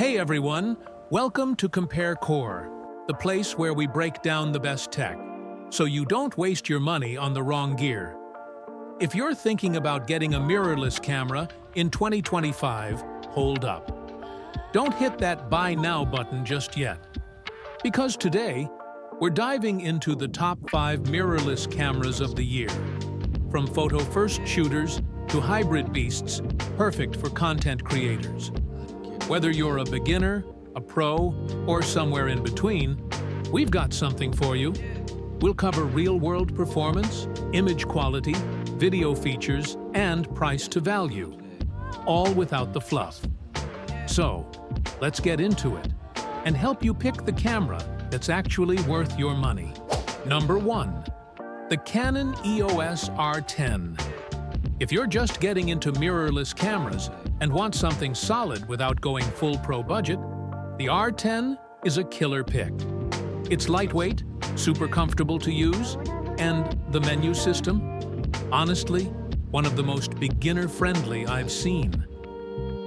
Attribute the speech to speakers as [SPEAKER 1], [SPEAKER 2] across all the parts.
[SPEAKER 1] Hey everyone, welcome to Compare Core, the place where we break down the best tech, so you don't waste your money on the wrong gear. If you're thinking about getting a mirrorless camera in 2025, hold up. Don't hit that Buy Now button just yet. Because today, we're diving into the top 5 mirrorless cameras of the year. From photo-first shooters to hybrid beasts, perfect for content creators. Whether you're a beginner, a pro, or somewhere in between, we've got something for you. We'll cover real-world performance, image quality, video features, and price to value, all without the fluff. So, let's get into it and help you pick the camera that's actually worth your money. Number 1. The Canon EOS R10. If you're just getting into mirrorless cameras and want something solid without going full pro budget, the R10 is a killer pick. It's lightweight, super comfortable to use, and the menu system? Honestly, one of the most beginner-friendly I've seen.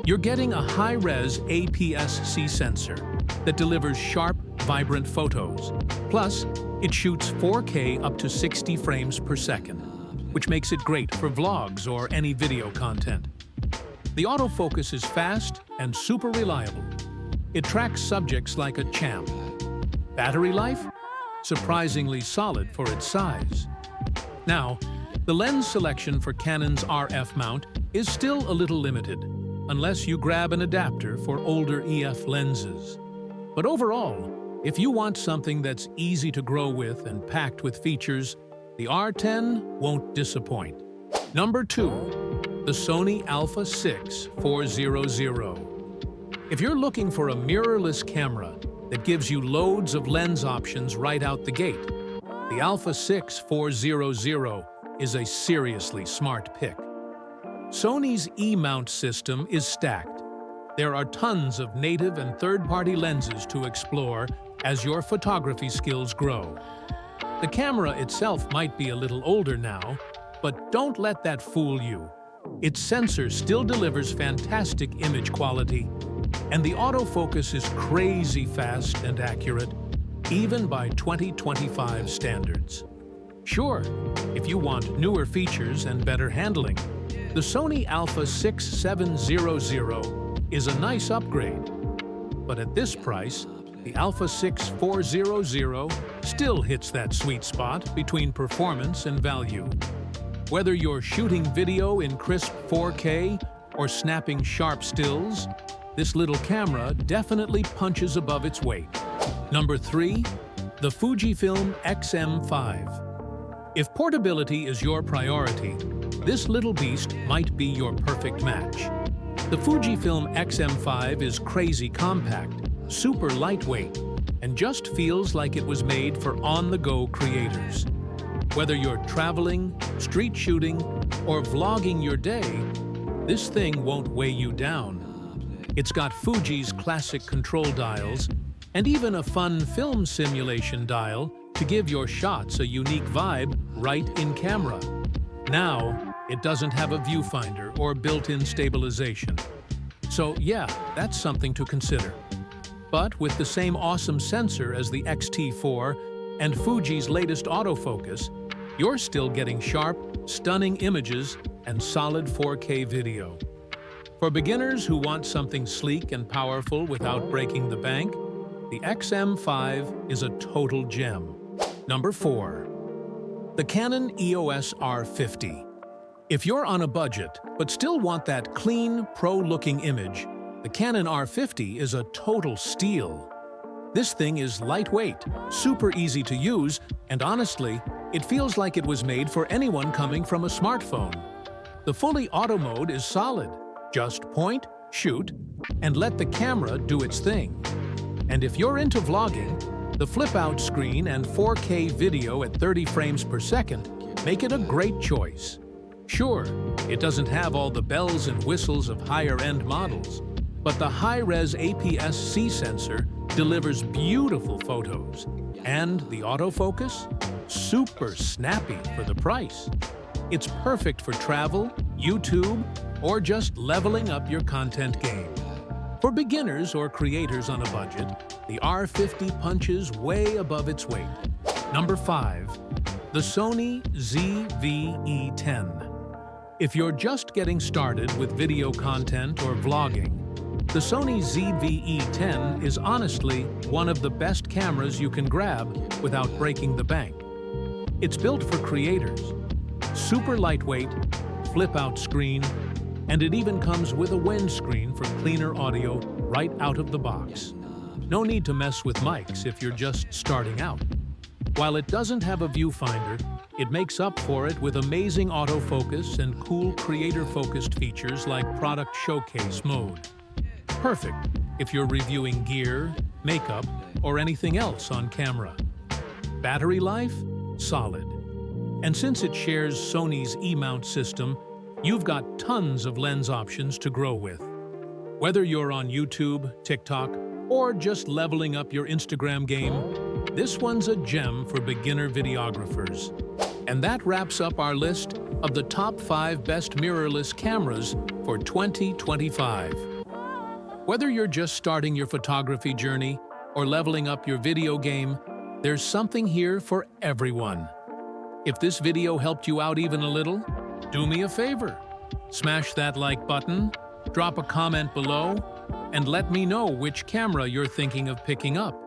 [SPEAKER 1] You're getting a high-res APS-C sensor that delivers sharp, vibrant photos. Plus, it shoots 4K up to 60 frames per second, which makes it great for vlogs or any video content. The autofocus is fast and super reliable. It tracks subjects like a champ. Battery life? Surprisingly solid for its size. Now, the lens selection for Canon's RF mount is still a little limited, unless you grab an adapter for older EF lenses. But overall, if you want something that's easy to grow with and packed with features, the R10 won't disappoint. Number 2. The Sony A64 400. If you're looking for a mirrorless camera that gives you loads of lens options right out the gate, the A64 400 is a seriously smart pick. Sony's E-mount system is stacked. There are tons of native and third-party lenses to explore as your photography skills grow. The camera itself might be a little older now, but don't let that fool you. Its sensor still delivers fantastic image quality, and the autofocus is crazy fast and accurate, even by 2025 standards. Sure, if you want newer features and better handling, the Sony A6700 is a nice upgrade. But at this price, the A64 400 still hits that sweet spot between performance and value. Whether you're shooting video in crisp 4K or snapping sharp stills, this little camera definitely punches above its weight. Number 3. The Fujifilm X-M5. If portability is your priority, this little beast might be your perfect match. The Fujifilm X-M5 is crazy compact, super lightweight, and just feels like it was made for on-the-go creators. Whether you're traveling, street shooting, or vlogging your day, this thing won't weigh you down. It's got Fuji's classic control dials and even a fun film simulation dial to give your shots a unique vibe right in camera. Now, it doesn't have a viewfinder or built-in stabilization. So yeah, that's something to consider. But with the same awesome sensor as the X-T4 and Fuji's latest autofocus, you're still getting sharp, stunning images and solid 4K video. For beginners who want something sleek and powerful without breaking the bank, the X-M5 is a total gem. Number 4. The Canon EOS R50. If you're on a budget but still want that clean, pro-looking image, the Canon R50 is a total steal. This thing is lightweight, super easy to use, and honestly, it feels like it was made for anyone coming from a smartphone. The fully auto mode is solid. Just point, shoot, and let the camera do its thing. And if you're into vlogging, the flip-out screen and 4K video at 30 frames per second make it a great choice. Sure, it doesn't have all the bells and whistles of higher-end models, but the high-res APS-C sensor delivers beautiful photos, and the autofocus? Super snappy for the price. It's perfect for travel, YouTube, or just leveling up your content game. For beginners or creators on a budget, the R50 punches way above its weight. Number 5. The Sony ZV-E10. If you're just getting started with video content or vlogging, the Sony ZV-E10 is honestly one of the best cameras you can grab without breaking the bank. It's built for creators. Super lightweight, flip-out screen, and it even comes with a windscreen for cleaner audio right out of the box. No need to mess with mics if you're just starting out. While it doesn't have a viewfinder, it makes up for it with amazing autofocus and cool creator-focused features like product showcase mode. Perfect if you're reviewing gear, makeup, or anything else on camera. Battery life? Solid. And since it shares Sony's E-mount system, you've got tons of lens options to grow with. Whether you're on YouTube, TikTok, or just leveling up your Instagram game, this one's a gem for beginner videographers. And that wraps up our list of the top 5 best mirrorless cameras for 2025. Whether you're just starting your photography journey or leveling up your video game, there's something here for everyone. If this video helped you out even a little, do me a favor. Smash that like button, drop a comment below, and let me know which camera you're thinking of picking up.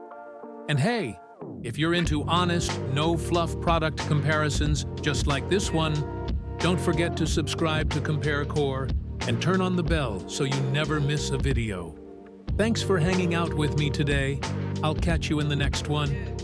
[SPEAKER 1] And hey, if you're into honest, no-fluff product comparisons just like this one, don't forget to subscribe to Compare Core and turn on the bell so you never miss a video. Thanks for hanging out with me today. I'll catch you in the next one.